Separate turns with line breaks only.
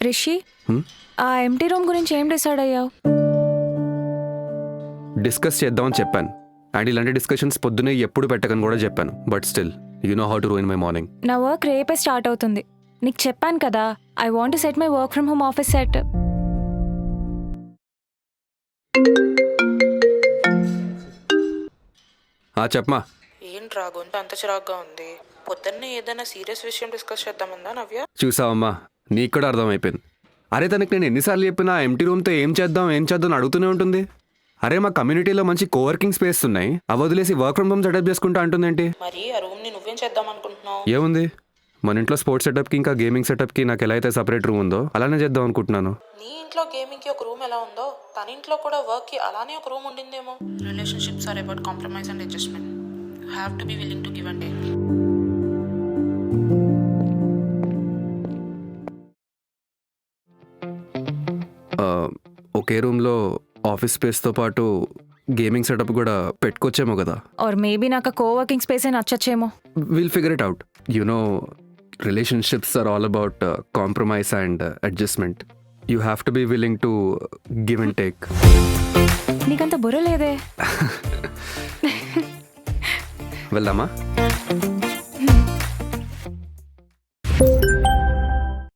రిషి, ఆ empty room గురించి ఏం డిసైడ్ అయ్యావు?
డిస్కస్ చేద్దామని చెప్పాను. అండ్ ఇలాంటి డిస్కషన్స్ పొద్దునే ఎప్పుడు పెట్టకని కూడా చెప్పాను. But still you know how to ruin my morning.
నా వర్క్ రేపే స్టార్ట్ అవుతుంది. నీకు చెప్పాను కదా, I want to set my work from home office set.
చెప్పమా.
ఏంట్రా గొంతు అంత చిరాగ్గా ఉంది? పొద్దున్నే ఏదైనా సీరియస్ విషయం డిస్కస్ చేద్దామందా నవ్య?
చూసావమ్మా, నీకు కూడా అర్థమైపోయింది. అరే తనకి నేను ఎన్నిసార్లు చెప్పినా ఎంటీ రూమ్తో ఏం చేద్దాం అని అడుగుతూనే ఉంటుంది. అరే మా కమ్యూనిటీలో మంచి కోవర్కింగ్ స్పేస్ ఉన్నాయి, అవి వదిలేసి వర్క్ ఫ్రమ్ హోమ్ సెటప్ చేసుకుంటా అంటుందేంటి?
మరి ఆ రూమ్ ని నువ్వేం చేద్దాం అనుకుంటున్నావు?
ఏముంది, మన ఇంట్లో స్పోర్ట్స్ సెటప్కి ఇంకా గేమింగ్ సెటప్కి నాకు ఎలా అయితే సపరేట్ రూమ్ ఉందో అలానే చేద్దాం అనుకుంటున్నాను.
నీ ఇంట్లో గేమింగ్ కి ఒక రూమ్ ఎలా ఉందో తన ఇంట్లో కూడా వర్క్ కి అలానే ఒక రూమ్ ఉండిందేమో. Relationships are about compromise and adjustment. You have to be willing to give and take.
ఒకే రూమ్లో ఆఫీస్ స్పేస్తో పాటు గేమింగ్ సెటప్ కూడా పెట్టుకోవచ్చేమో కదా.
ఆర్ మేబీ నాకు కోవర్కింగ్ స్పేసే నచ్చచ్చేమో.
Will figure it out. No relationships are all about compromise and adjustment. You have to be willing to give and take.
నీకంత బుర్ర లేదే.
వెళ్దామా?